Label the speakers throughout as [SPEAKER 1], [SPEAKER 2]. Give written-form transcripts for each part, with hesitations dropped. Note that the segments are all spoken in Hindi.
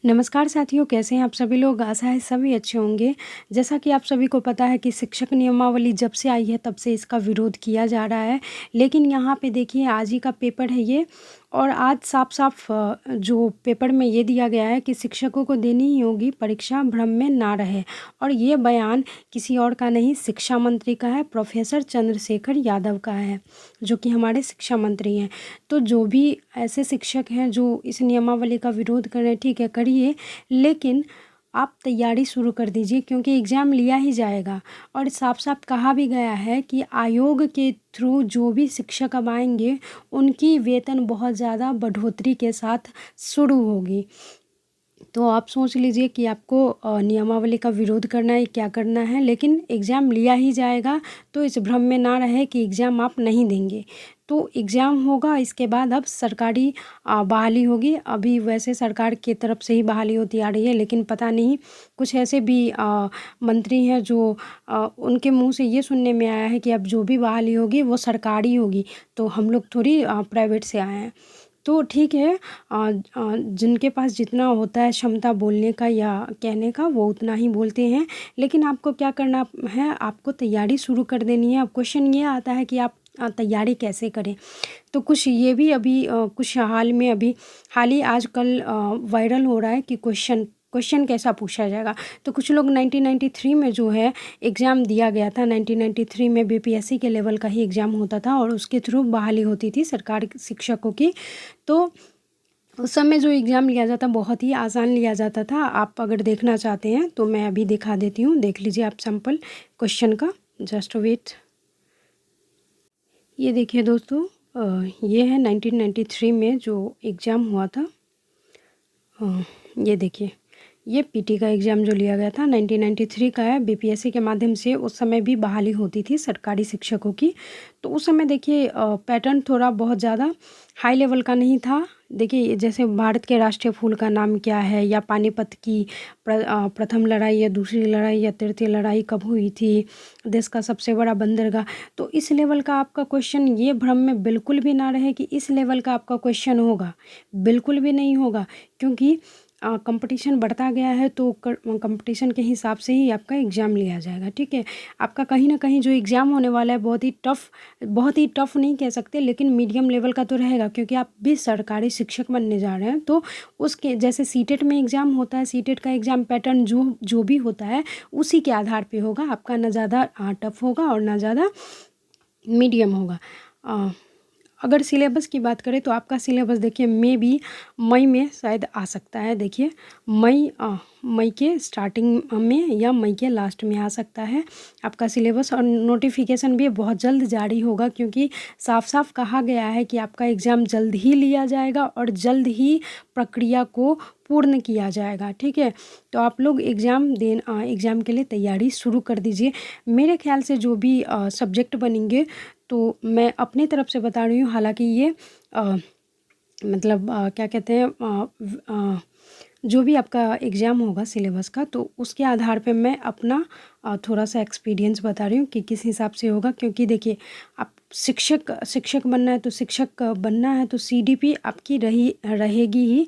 [SPEAKER 1] नमस्कार साथियों, कैसे हैं आप सभी लोग? आशा है सभी अच्छे होंगे। जैसा कि आप सभी को पता है कि शिक्षक नियमावली जब से आई है तब से इसका विरोध किया जा रहा है। लेकिन यहाँ पे देखिए आज ही का पेपर है ये और आज साफ-साफ जो पेपर में ये दिया गया है कि शिक्षकों को देनी ही होगी परीक्षा, भ्रम में ना रहे। और ये बयान किसी और का नहीं, शिक्षा मंत्री का है, प्रोफ़ेसर चंद्रशेखर यादव का है, जो कि हमारे शिक्षा मंत्री हैं। तो जो भी ऐसे शिक्षक हैं जो इस नियमावली का विरोध कर रहे हैं, ठीक है करिए, लेकिन आप तैयारी शुरू कर दीजिए क्योंकि एग्ज़ाम लिया ही जाएगा। और साफ-साफ कहा भी गया है कि आयोग के थ्रू जो भी शिक्षक अब आएँगे, उनकी वेतन बहुत ज़्यादा बढ़ोतरी के साथ शुरू होगी। तो आप सोच लीजिए कि आपको नियमावली का विरोध करना है, क्या करना है, लेकिन एग्ज़ाम लिया ही जाएगा। तो इस भ्रम में ना रहे कि एग्ज़ाम आप नहीं देंगे। तो एग्ज़ाम होगा, इसके बाद अब सरकारी बहाली होगी। अभी वैसे सरकार की तरफ से ही बहाली होती आ रही है, लेकिन पता नहीं कुछ ऐसे भी मंत्री हैं जो उनके मुँह से ये सुनने में आया है कि अब जो भी बहाली होगी वो सरकारी होगी। तो हम लोग थोड़ी प्राइवेट से आए हैं। तो ठीक है, जिनके पास जितना होता है क्षमता बोलने का या कहने का वो उतना ही बोलते हैं। लेकिन आपको क्या करना है, आपको तैयारी शुरू कर देनी है। अब क्वेश्चन ये आता है कि आप तैयारी कैसे करें? तो कुछ ये भी अभी कुछ हाल ही आजकल वायरल हो रहा है कि क्वेश्चन क्वेश्चन कैसा पूछा जाएगा। तो कुछ लोग 1993 में जो है एग्ज़ाम दिया गया था, 1993 में बीपीएससी के लेवल का ही एग्ज़ाम होता था और उसके थ्रू बहाली होती थी सरकारी शिक्षकों की। तो उस समय जो एग्ज़ाम लिया जाता बहुत ही आसान लिया जाता था। आप अगर देखना चाहते हैं तो मैं अभी दिखा देती हूँ, देख लीजिए आप सैंपल क्वेश्चन का। Just wait. ये देखिए दोस्तों, ये है 1993 में जो एग्ज़ाम हुआ था। ये देखिए, ये पीटी का एग्ज़ाम जो लिया गया था 1993 का है। बीपीएससी के माध्यम से उस समय भी बहाली होती थी सरकारी शिक्षकों की। तो उस समय देखिए पैटर्न थोड़ा बहुत ज़्यादा हाई लेवल का नहीं था। देखिए जैसे भारत के राष्ट्रीय फूल का नाम क्या है, या पानीपत की प्रथम लड़ाई या दूसरी लड़ाई या तृतीय लड़ाई कब हुई थी, देश का सबसे बड़ा बंदरगाह। तो इस लेवल का आपका क्वेश्चन, ये भ्रम में बिल्कुल भी ना रहे कि इस लेवल का आपका क्वेश्चन होगा, बिल्कुल भी नहीं होगा। क्योंकि कंपटीशन बढ़ता गया है तो कंपटीशन के हिसाब से ही आपका एग्ज़ाम लिया जाएगा, ठीक है। आपका कहीं ना कहीं जो एग्ज़ाम होने वाला है बहुत ही टफ़ नहीं कह सकते, लेकिन मीडियम लेवल का तो रहेगा क्योंकि आप भी सरकारी शिक्षक बनने जा रहे हैं। तो उसके जैसे सीटेट में एग्ज़ाम होता है, सीटेट का एग्ज़ाम पैटर्न जो भी होता है उसी के आधार पे होगा। आपका ना ज़्यादा टफ़ होगा और ना ज़्यादा मीडियम होगा। अगर सिलेबस की बात करें तो आपका सिलेबस देखिए मई में शायद आ सकता है। देखिए मई के स्टार्टिंग में या मई के लास्ट में आ सकता है आपका सिलेबस। और नोटिफिकेशन भी बहुत जल्द जारी होगा क्योंकि साफ साफ कहा गया है कि आपका एग्ज़ाम जल्द ही लिया जाएगा और जल्द ही प्रक्रिया को पूर्ण किया जाएगा, ठीक है। तो आप लोग एग्ज़ाम के लिए तैयारी शुरू कर दीजिए। मेरे ख्याल से जो भी सब्जेक्ट बनेंगे तो मैं अपनी तरफ से बता रही हूँ, हालांकि ये मतलब क्या कहते हैं जो भी आपका एग्ज़ाम होगा सिलेबस का, तो उसके आधार पे मैं अपना थोड़ा सा एक्सपीरियंस बता रही हूँ कि किस हिसाब से होगा। क्योंकि देखिए आप शिक्षक बनना है तो सीडीपी आपकी रहेगी ही।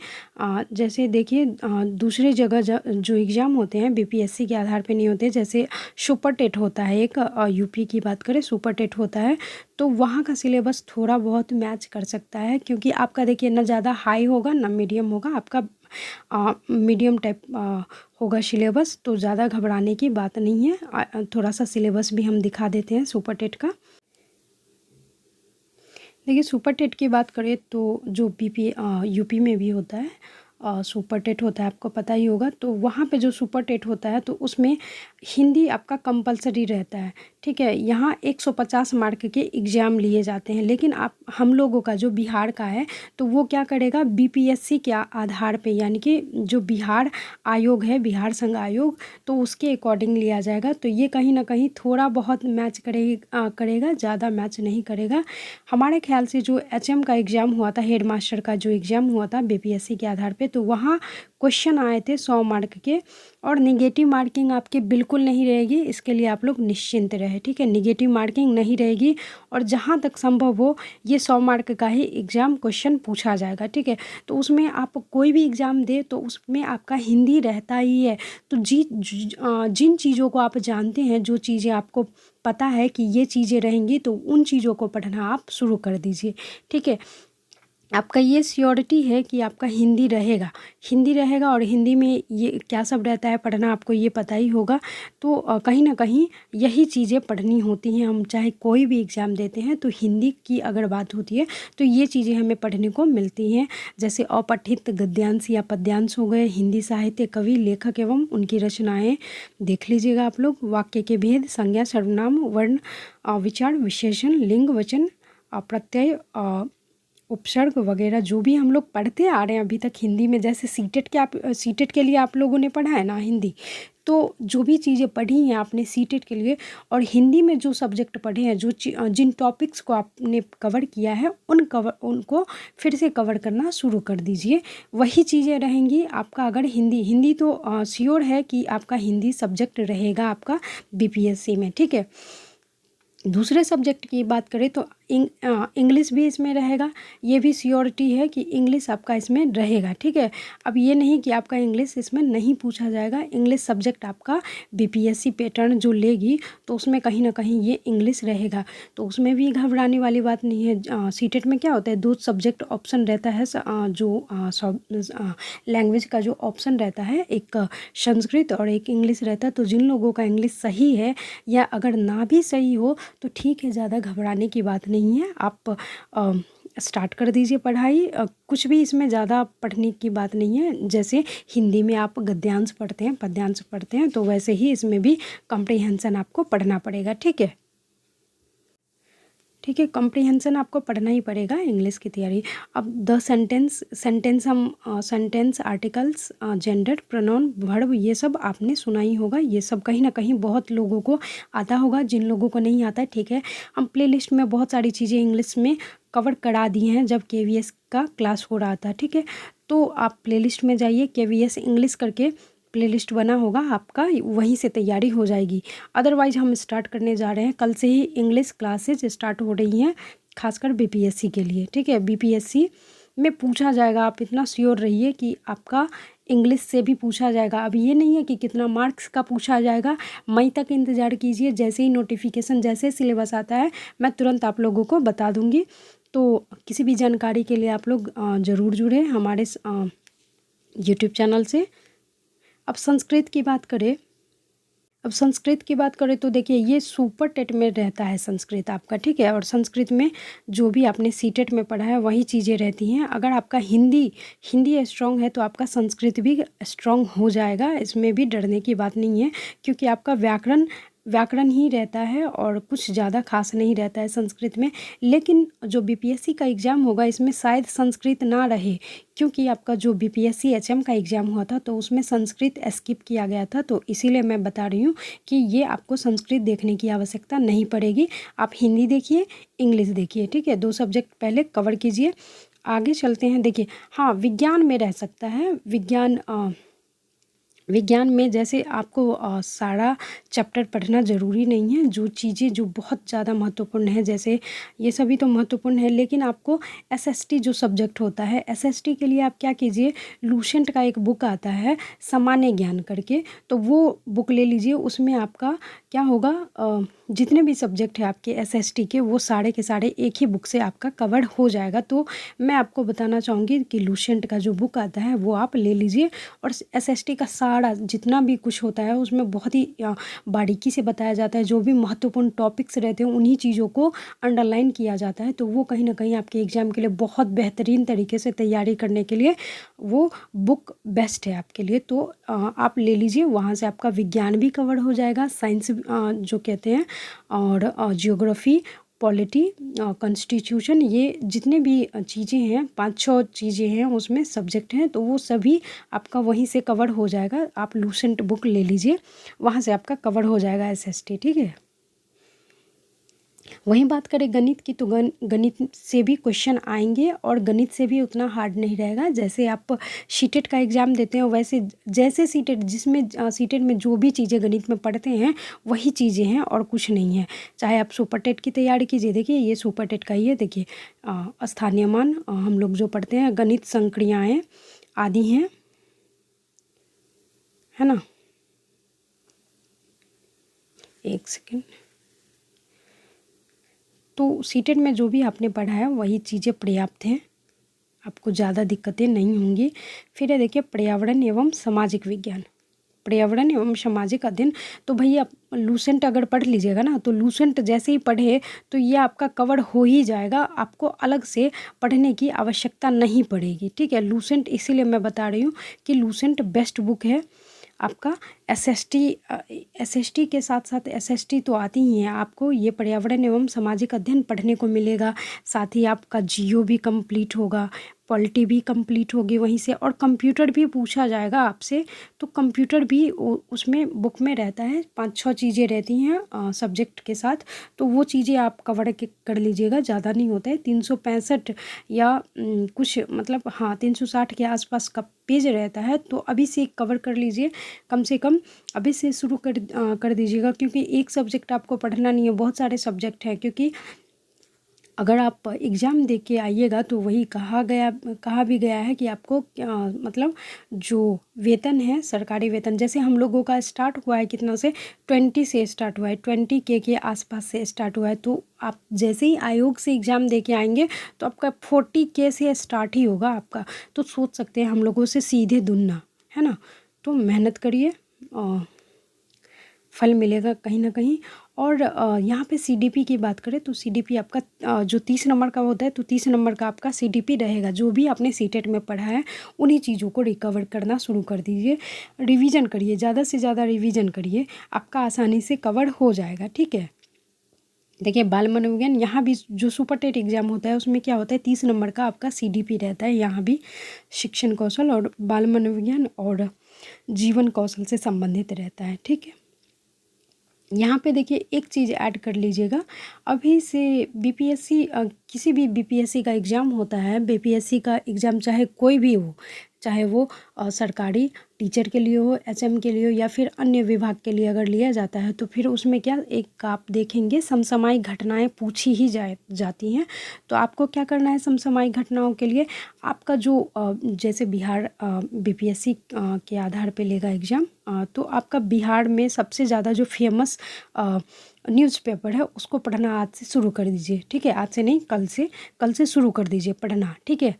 [SPEAKER 1] जैसे देखिए दूसरी जगह जो एग्ज़ाम होते हैं बीपीएससी के आधार पे नहीं होते। जैसे सुपर टेट होता है एक, यूपी की बात करें सुपर टेट होता है, तो वहाँ का सिलेबस थोड़ा बहुत मैच कर सकता है। क्योंकि आपका देखिए ना ज़्यादा हाई होगा ना मीडियम होगा, आपका मीडियम टाइप होगा सिलेबस। तो ज़्यादा घबराने की बात नहीं है। थोड़ा सा सिलेबस भी हम दिखा देते हैं सुपर टेट का। देखिए सुपर टेट की बात करें तो जो यूपी में भी होता है सुपर टेट होता है, आपको पता ही होगा। तो वहाँ पे जो सुपर टेट होता है तो उसमें हिंदी आपका कंपलसरी रहता है, ठीक है। यहाँ 150 मार्क के एग्ज़ाम लिए जाते हैं। लेकिन हम लोगों का जो बिहार का है तो वो क्या करेगा, बीपीएससी के आधार पे, यानी कि जो बिहार आयोग है, बिहार संघ आयोग, तो उसके अकॉर्डिंग लिया जाएगा। तो ये कहीं ना कहीं थोड़ा बहुत मैच करेगा, ज़्यादा मैच नहीं करेगा। हमारे ख्याल से जो एचएम का एग्ज़ाम हुआ था, हेड मास्टर का जो एग्ज़ाम हुआ था बीपीएससी के आधार पे, पे, तो वहाँ क्वेश्चन आए थे 100 मार्क के, और निगेटिव मार्किंग आपकी बिल्कुल नहीं रहेगी, इसके लिए आप लोग निश्चिंत रहे, ठीक है। निगेटिव मार्किंग नहीं रहेगी, और जहाँ तक संभव हो ये 100 मार्क का ही एग्ज़ाम क्वेश्चन पूछा जाएगा, ठीक है। तो उसमें आप कोई भी एग्ज़ाम दे तो उसमें आपका हिंदी रहता ही है। तो जिन चीज़ों को आप जानते हैं, जो चीज़ें आपको पता है कि ये चीज़ें रहेंगी, तो उन चीज़ों को पढ़ना आप शुरू कर दीजिए, ठीक है। आपका ये श्योरिटी है कि आपका हिंदी रहेगा, और हिंदी में ये क्या सब रहता है पढ़ना आपको ये पता ही होगा। तो कहीं ना कहीं यही चीज़ें पढ़नी होती हैं। हम चाहे कोई भी एग्ज़ाम देते हैं तो हिंदी की अगर बात होती है तो ये चीज़ें हमें पढ़ने को मिलती हैं, जैसे अपठित गद्यांश या पद्यांश हो गए, हिंदी साहित्य, कवि, लेखक एवं उनकी रचनाएँ देख लीजिएगा आप लोग, वाक्य के भेद, संज्ञा, सर्वनाम, वर्ण, विचार, विशेषण, लिंग, वचन, प्रत्यय, उपसर्ग वगैरह जो भी हम लोग पढ़ते आ रहे हैं अभी तक हिंदी में, जैसे सीटेट के लिए आप लोगों ने पढ़ा है ना हिंदी, तो जो भी चीज़ें पढ़ी हैं आपने सीटेट के लिए, और हिंदी में जो सब्जेक्ट पढ़े हैं, जिन टॉपिक्स को आपने कवर किया है उनको फिर से कवर करना शुरू कर दीजिए। वही चीज़ें रहेंगी आपका। अगर हिंदी तो श्योर है कि आपका हिंदी सब्जेक्ट रहेगा आपका बीपीएससी में, ठीक है। दूसरे सब्जेक्ट की बात करें तो इंग्लिश भी इसमें रहेगा, ये भी श्योरिटी है कि इंग्लिश आपका इसमें रहेगा, ठीक है। अब ये नहीं कि आपका इंग्लिश इसमें नहीं पूछा जाएगा, इंग्लिश सब्जेक्ट आपका बीपीएससी पैटर्न जो लेगी तो उसमें कहीं ना कहीं ये इंग्लिश रहेगा, तो उसमें भी घबराने वाली बात नहीं है। सीटेट में क्या होता है, 2 सब्जेक्ट ऑप्शन रहता है, जो लैंग्वेज का जो ऑप्शन रहता है, एक संस्कृत और एक इंग्लिश रहता है। तो जिन लोगों का इंग्लिश सही है या अगर ना भी सही हो तो ठीक है, ज़्यादा घबराने की बात नहीं है, आप स्टार्ट कर दीजिए पढ़ाई। कुछ भी इसमें ज़्यादा पढ़ने की बात नहीं है। जैसे हिंदी में आप गद्यांश पढ़ते हैं, पद्यांश पढ़ते हैं, तो वैसे ही इसमें भी कॉम्प्रिहेंशन आपको पढ़ना पड़ेगा, ठीक है। ठीक है, कॉम्प्रिहेंशन आपको पढ़ना ही पड़ेगा इंग्लिश की तैयारी। अब सेंटेंस हम sentence, articles, gender, pronoun, verb, ये सब आपने सुना ही होगा। ये सब कहीं ना कहीं बहुत लोगों को आता होगा, जिन लोगों को नहीं आता है, ठीक है। हम प्लेलिस्ट में बहुत सारी चीज़ें इंग्लिश में कवर करा दी हैं जब केवीएस का क्लास हो रहा था, ठीक है। तो आप प्लेलिस्ट में जाइए, केवीएस इंग्लिश करके प्लेलिस्ट बना होगा आपका, वहीं से तैयारी हो जाएगी। अदरवाइज हम स्टार्ट करने जा रहे हैं, कल से ही इंग्लिश क्लासेज स्टार्ट हो रही हैं, खासकर बीपीएससी के लिए, ठीक है। बीपीएससी में पूछा जाएगा, आप इतना श्योर रहिए कि आपका इंग्लिश से भी पूछा जाएगा। अब ये नहीं है कि कितना मार्क्स का पूछा जाएगा, मई तक इंतज़ार कीजिए, जैसे ही नोटिफिकेशन, जैसे सिलेबस आता है मैं तुरंत आप लोगों को बता दूँगी। तो किसी भी जानकारी के लिए आप लोग ज़रूर जुड़े हमारे यूट्यूब चैनल से। अब संस्कृत की बात करें तो देखिए, ये सुपर टेट में रहता है संस्कृत आपका, ठीक है। और संस्कृत में जो भी आपने सीटेट में पढ़ा है वही चीज़ें रहती हैं। अगर आपका हिंदी स्ट्रॉन्ग है तो आपका संस्कृत भी स्ट्रॉन्ग हो जाएगा, इसमें भी डरने की बात नहीं है, क्योंकि आपका व्याकरण ही रहता है और कुछ ज़्यादा खास नहीं रहता है संस्कृत में। लेकिन जो बीपीएससी का एग्ज़ाम होगा इसमें शायद संस्कृत ना रहे, क्योंकि आपका जो बीपीएससी एचएम का एग्ज़ाम हुआ था तो उसमें संस्कृत स्किप किया गया था। तो इसीलिए मैं बता रही हूँ कि ये आपको संस्कृत देखने की आवश्यकता नहीं पड़ेगी, आप हिंदी देखिए, इंग्लिश देखिए, ठीक है। 2 सब्जेक्ट पहले कवर कीजिए। आगे चलते हैं। देखिए, हाँ, विज्ञान में रह सकता है। विज्ञान में जैसे आपको सारा चैप्टर पढ़ना ज़रूरी नहीं है। जो चीज़ें जो बहुत ज़्यादा महत्वपूर्ण है, जैसे ये सभी तो महत्वपूर्ण है, लेकिन आपको एसएसटी जो सब्जेक्ट होता है, एसएसटी के लिए आप क्या कीजिए, लूसेंट का एक बुक आता है सामान्य ज्ञान करके, तो वो बुक ले लीजिए। उसमें आपका क्या होगा, जितने भी सब्जेक्ट है आपके एसएसटी के, वो सारे के सारे एक ही बुक से आपका कवर हो जाएगा। तो मैं आपको बताना चाहूँगी कि लूसेंट का जो बुक आता है वो आप ले लीजिए, और एसएसटी का सारा जितना भी कुछ होता है उसमें बहुत ही बारीकी से बताया जाता है। जो भी महत्वपूर्ण टॉपिक्स रहते हैं उन्हीं चीज़ों को अंडरलाइन किया जाता है, तो वो कहीं ना कहीं आपके एग्ज़ाम के लिए बहुत बेहतरीन तरीके से तैयारी करने के लिए वो बुक बेस्ट है आपके लिए। तो आप ले लीजिए, वहाँ से आपका विज्ञान भी कवर हो जाएगा, साइंस जो कहते हैं, और जियोग्राफी, पॉलिटी, कॉन्स्टिट्यूशन, ये जितने भी चीज़ें हैं, 5-6 चीज़ें हैं उसमें सब्जेक्ट हैं, तो वो सभी आपका वहीं से कवर हो जाएगा। आप लूसेंट बुक ले लीजिए, वहाँ से आपका कवर हो जाएगा एसएसटी, ठीक है। वहीं बात करें गणित की, तो गणित से भी क्वेश्चन आएंगे और गणित से भी उतना हार्ड नहीं रहेगा। जैसे आप सीटेट का एग्ज़ाम देते हो वैसे, जैसे सीटेट जिसमें सीटेट में जो भी चीज़ें गणित में पढ़ते हैं वही चीज़ें हैं और कुछ नहीं है। चाहे आप सुपर टेट की तैयारी कीजिए, देखिए ये सुपर टेट का ही है, देखिए स्थानीय मान हम लोग जो पढ़ते हैं, गणित संक्रियाएँ आदि हैं, है ना। एक सेकेंड। तो सीटेट में जो भी आपने पढ़ा है वही चीज़ें पर्याप्त हैं, आपको ज़्यादा दिक्कतें नहीं होंगी। फिर है देखिए पर्यावरण एवं सामाजिक विज्ञान, पर्यावरण एवं सामाजिक अध्ययन। तो भैया लूसेंट अगर पढ़ लीजिएगा ना, तो लूसेंट जैसे ही पढ़े तो ये आपका कवर हो ही जाएगा, आपको अलग से पढ़ने की आवश्यकता नहीं पड़ेगी, ठीक है। लूसेंट इसीलिए मैं बता रही हूँ कि लूसेंट बेस्ट बुक है आपका। एसएसटी के साथ साथ एसएसटी तो आती ही है, आपको ये पर्यावरण एवं सामाजिक अध्ययन पढ़ने को मिलेगा। साथ ही आपका जियो भी कंप्लीट होगा, पॉलिटी भी कंप्लीट होगी वहीं से, और कंप्यूटर भी पूछा जाएगा आपसे। तो कंप्यूटर भी उसमें बुक में रहता है, 5-6 चीज़ें रहती हैं सब्जेक्ट के साथ, तो वो चीज़ें आप कवर कर लीजिएगा, ज़्यादा नहीं होता है। 365 या कुछ मतलब हाँ 360 के आसपास का पेज रहता है, तो अभी से कवर कर लीजिए, कम से कम अभी से शुरू कर दीजिएगा, क्योंकि एक सब्जेक्ट आपको पढ़ना नहीं है, बहुत सारे सब्जेक्ट हैं। क्योंकि अगर आप एग्ज़ाम दे के आइएगा तो वही कहा भी गया है कि आपको मतलब जो वेतन है, सरकारी वेतन, जैसे हम लोगों का स्टार्ट हुआ है कितना से 20 से स्टार्ट हुआ है, 20K के आसपास से स्टार्ट हुआ है। तो आप जैसे ही आयोग से एग्ज़ाम दे के आएंगे तो आपका 40K से स्टार्ट ही होगा आपका। तो सोच सकते हैं हम लोगों से सीधे दुगना, है ना। तो मेहनत करिए, फल मिलेगा कहीं ना कहीं। और यहाँ पे सीडीपी की बात करें तो सीडीपी आपका जो 30 नंबर का होता है, तो 30 नंबर का आपका सीडीपी रहेगा। जो भी आपने सीटेट में पढ़ा है उन्हीं चीज़ों को रिकवर करना शुरू कर दीजिए, रिवीजन करिए, ज़्यादा से ज़्यादा रिवीजन करिए, आपका आसानी से कवर हो जाएगा, ठीक है। देखिए बाल मनोविज्ञान, यहाँ भी जो सुपर टेट एग्ज़ाम होता है उसमें क्या होता है, 30 नंबर का आपका सीडीपी रहता है। यहाँ भी शिक्षण कौशल और बाल मनोविज्ञान और जीवन कौशल से संबंधित रहता है, ठीक है। यहाँ पे देखिए एक चीज़ ऐड कर लीजिएगा, अभी से बीपीएससी किसी भी बीपीएससी का एग्ज़ाम होता है, बीपीएससी का एग्ज़ाम चाहे कोई भी हो, चाहे वो सरकारी टीचर के लिए हो, एचएम के लिए हो, या फिर अन्य विभाग के लिए अगर लिया जाता है, तो फिर उसमें क्या एक आप देखेंगे समसामयिक घटनाएं पूछी ही जाती हैं। तो आपको क्या करना है, समसामयिक घटनाओं के लिए आपका जो जैसे बिहार बीपीएससी के आधार पे लेगा एग्ज़ाम, तो आपका बिहार में सबसे ज़्यादा जो फेमस न्यूज़पेपर है उसको पढ़ना आज से शुरू कर दीजिए, ठीक है। आज से नहीं, कल से शुरू कर दीजिए पढ़ना, ठीक है।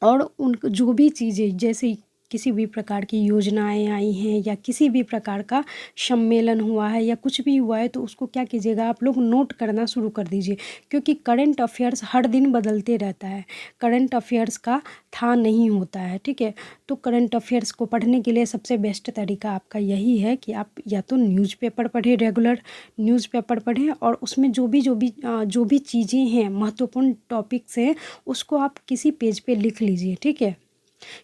[SPEAKER 1] और उन जो भी चीज़ें जैसे किसी भी प्रकार की योजनाएं आई हैं या किसी भी प्रकार का सम्मेलन हुआ है या कुछ भी हुआ है, तो उसको क्या कीजिएगा, आप लोग नोट करना शुरू कर दीजिए। क्योंकि करंट अफेयर्स हर दिन बदलते रहता है, करंट अफेयर्स का था नहीं होता है, ठीक है। तो करंट अफेयर्स को पढ़ने के लिए सबसे बेस्ट तरीका आपका यही है कि आप या तो न्यूज़पेपर पढ़ें, रेगुलर न्यूज़पेपर पढ़ें, और उसमें जो भी चीज़ें हैं, महत्वपूर्ण टॉपिक्स हैं, उसको आप किसी पेज पे लिख लीजिए, ठीक है।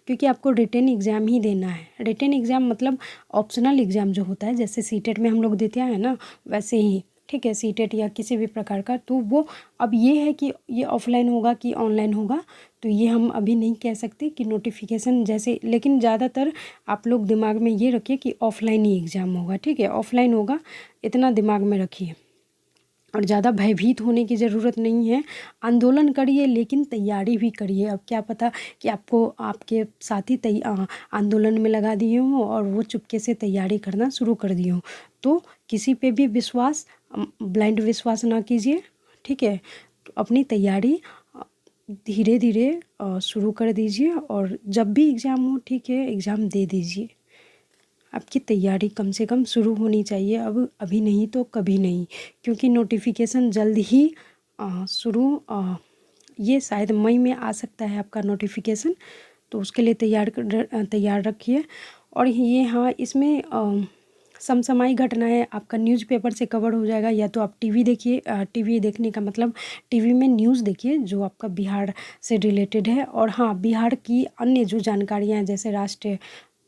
[SPEAKER 1] क्योंकि आपको रिटन एग्ज़ाम ही देना है। रिटन एग्ज़ाम मतलब ऑप्शनल एग्ज़ाम जो होता है, जैसे सीटेट में हम लोग देते हैं ना, वैसे ही, ठीक है। सीटेट या किसी भी प्रकार का, तो वो अब ये है कि ये ऑफलाइन होगा कि ऑनलाइन होगा, तो ये हम अभी नहीं कह सकते कि नोटिफिकेशन जैसे, लेकिन ज़्यादातर आप लोग दिमाग में ये रखिए कि ऑफलाइन ही एग्ज़ाम होगा, ठीक है, ऑफलाइन होगा, इतना दिमाग में रखिए। और ज़्यादा भयभीत होने की ज़रूरत नहीं है, आंदोलन करिए लेकिन तैयारी भी करिए। अब क्या पता कि आपको आपके साथी आंदोलन में लगा दिए हों और वो चुपके से तैयारी करना शुरू कर दिए हों। तो किसी पे भी विश्वास, ब्लाइंड विश्वास ना कीजिए, ठीक है। तो अपनी तैयारी धीरे धीरे शुरू कर दीजिए, और जब भी एग्ज़ाम हो, ठीक है, एग्ज़ाम दे दीजिए। आपकी तैयारी कम से कम शुरू होनी चाहिए, अब अभी नहीं तो कभी नहीं, क्योंकि नोटिफिकेशन जल्द ही ये शायद मई में आ सकता है आपका नोटिफिकेशन, तो उसके लिए तैयार रखिए। और ये हाँ, इसमें समसामयिक घटनाएं आपका न्यूज़पेपर से कवर हो जाएगा, या तो आप टीवी देखिए, टीवी देखने का मतलब टीवी में न्यूज़ देखिए जो आपका बिहार से रिलेटेड है। और हाँ, बिहार की अन्य जो जानकारियाँ हैं, जैसे राष्ट्रीय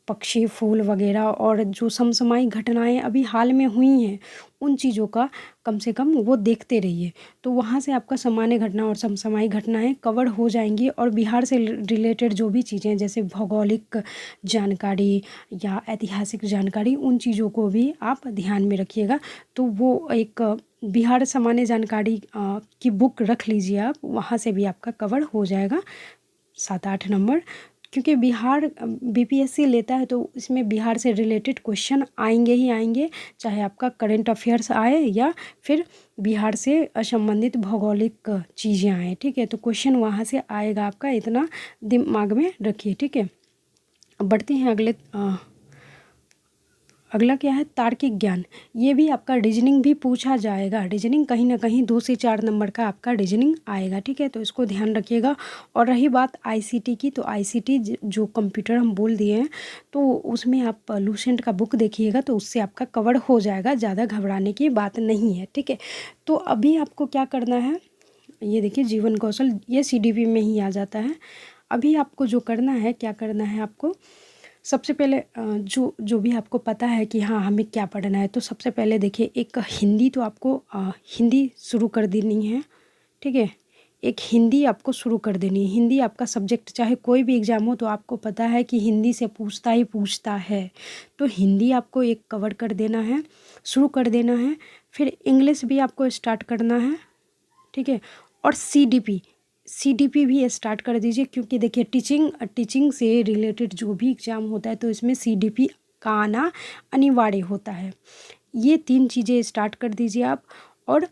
[SPEAKER 1] पक्षी, फूल वगैरह और जो समसामयिक घटनाएँ अभी हाल में हुई हैं, उन चीज़ों का कम से कम वो देखते रहिए। तो वहाँ से आपका सामान्य घटना और समसामयिक घटनाएँ कवर हो जाएँगी और बिहार से रिलेटेड जो भी चीज़ें जैसे भौगोलिक जानकारी या ऐतिहासिक जानकारी, उन चीज़ों को भी आप ध्यान में रखिएगा। तो वो एक बिहार सामान्य जानकारी की बुक रख लीजिए आप, वहाँ से भी आपका कवर हो जाएगा 7-8 नंबर। क्योंकि बिहार बीपीएससी लेता है तो इसमें बिहार से रिलेटेड क्वेश्चन आएंगे ही आएंगे, चाहे आपका करंट अफेयर्स आए या फिर बिहार से संबंधित भौगोलिक चीज़ें आए, ठीक है। तो क्वेश्चन वहाँ से आएगा आपका, इतना दिमाग में रखिए, ठीक है। अब बढ़ते हैं अगला क्या है, तार्किक ज्ञान। ये भी आपका रीजनिंग भी पूछा जाएगा। रीजनिंग कहीं ना कहीं 2 से 4 नंबर का आपका रीजनिंग आएगा, ठीक है। तो इसको ध्यान रखिएगा। और रही बात आईसीटी की, तो आईसीटी जो कंप्यूटर हम बोल दिए हैं, तो उसमें आप लूसेंट का बुक देखिएगा, तो उससे आपका कवर हो जाएगा, ज़्यादा घबराने की बात नहीं है, ठीक है। तो अभी आपको क्या करना है, ये देखिए जीवन कौशल, ये सीडीपी में ही आ जाता है। अभी आपको जो करना है, क्या करना है आपको, सबसे पहले जो भी आपको पता है कि हाँ हमें क्या पढ़ना है, तो सबसे पहले देखिए एक हिंदी तो आपको हिंदी शुरू कर देनी है, ठीक है। एक हिंदी आपको शुरू कर देनी है। हिंदी आपका सब्जेक्ट, चाहे कोई भी एग्ज़ाम हो तो आपको पता है कि हिंदी से पूछता ही पूछता है, तो हिंदी आपको एक कवर कर देना है, शुरू कर देना है। फिर इंग्लिश भी आपको स्टार्ट करना है, ठीक है। और सीडीपी भी स्टार्ट कर दीजिए, क्योंकि देखिए टीचिंग से रिलेटेड जो भी एग्ज़ाम होता है तो इसमें सीडीपी का आना अनिवार्य होता है। ये 3 चीज़ें स्टार्ट कर दीजिए आप। और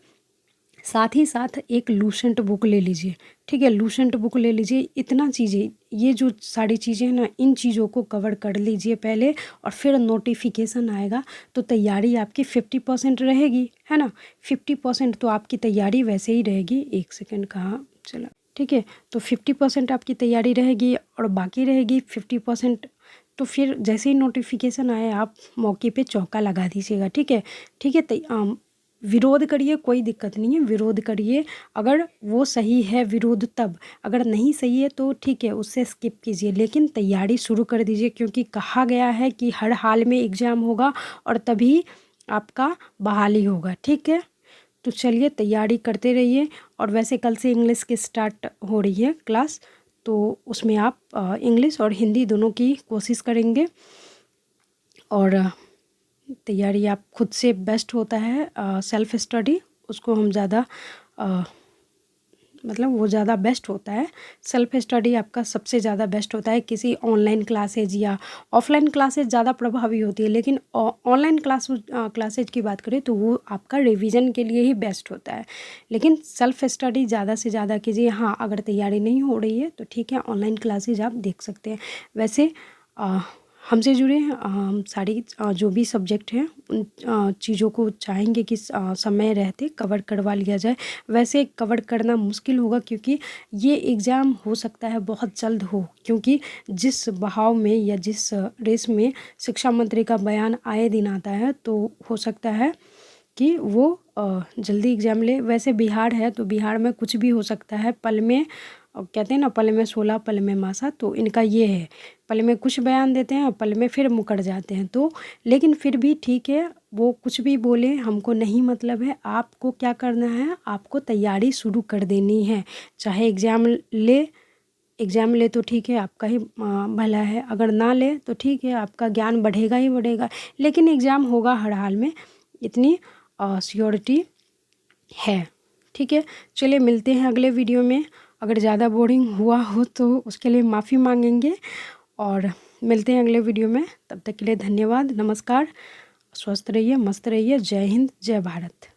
[SPEAKER 1] साथ ही साथ एक लूसेंट बुक ले लीजिए, ठीक है। लूसेंट बुक ले लीजिए। इतना चीज़ें, ये जो सारी चीज़ें हैं ना, इन चीज़ों को कवर कर लीजिए पहले, और फिर नोटिफिकेशन आएगा तो तैयारी आपकी 50% रहेगी, है ना। 50% तो आपकी तैयारी वैसे ही रहेगी। 1 सेकेंड कहाँ चला, ठीक है। तो 50% आपकी तैयारी रहेगी और बाकी रहेगी 50%। तो फिर जैसे ही नोटिफिकेशन आए आप मौके पे चौका लगा दीजिएगा, ठीक है, ठीक है। विरोध करिए, कोई दिक्कत नहीं है, विरोध करिए। अगर वो सही है विरोध तब, अगर नहीं सही है तो ठीक है, उससे स्किप कीजिए, लेकिन तैयारी शुरू कर दीजिए, क्योंकि कहा गया है कि हर हाल में एग्ज़ाम होगा और तभी आपका बहाली होगा, ठीक है। तो चलिए तैयारी करते रहिए। और वैसे कल से इंग्लिश की स्टार्ट हो रही है क्लास, तो उसमें आप इंग्लिश और हिंदी दोनों की कोशिश करेंगे। और तैयारी आप खुद से बेस्ट होता है, सेल्फ स्टडी, उसको हम ज़्यादा मतलब वो ज़्यादा बेस्ट होता है। सेल्फ स्टडी आपका सबसे ज़्यादा बेस्ट होता है। किसी ऑनलाइन क्लासेज या ऑफलाइन क्लासेज ज़्यादा प्रभावी होती है, लेकिन ऑनलाइन क्लासेज की बात करें तो वो आपका रिवीजन के लिए ही बेस्ट होता है। लेकिन सेल्फ स्टडी ज़्यादा से ज़्यादा कीजिए। हाँ, अगर तैयारी नहीं हो रही है तो ठीक है, ऑनलाइन क्लासेज आप देख सकते हैं। वैसे हमसे जुड़े हम सारी जो भी सब्जेक्ट हैं उन चीज़ों को चाहेंगे कि समय रहते कवर करवा लिया जाए। वैसे कवर करना मुश्किल होगा, क्योंकि ये एग्ज़ाम हो सकता है बहुत जल्द हो, क्योंकि जिस बहाव में या जिस रेस में शिक्षा मंत्री का बयान आए दिन आता है, तो हो सकता है कि वो जल्दी एग्ज़ाम ले। वैसे बिहार है तो बिहार में कुछ भी हो सकता है। पल में कहते हैं ना, पल में 16 पल में मासा, तो इनका ये है, पल में कुछ बयान देते हैं और पल में फिर मुकर जाते हैं। तो लेकिन फिर भी ठीक है, वो कुछ भी बोले हमको नहीं मतलब है। आपको क्या करना है, आपको तैयारी शुरू कर देनी है। चाहे एग्ज़ाम ले तो ठीक है, आपका ही भला है। अगर ना ले तो ठीक है, आपका ज्ञान बढ़ेगा ही बढ़ेगा, लेकिन एग्ज़ाम होगा हर हाल में, इतनी श्योरिटी है, ठीक है। चलिए मिलते हैं अगले वीडियो में। अगर ज़्यादा बोरिंग हुआ हो तो उसके लिए माफ़ी मांगेंगे, और मिलते हैं अगले वीडियो में। तब तक के लिए धन्यवाद, नमस्कार, स्वस्थ रहिए, मस्त रहिए। जय हिंद, जय भारत।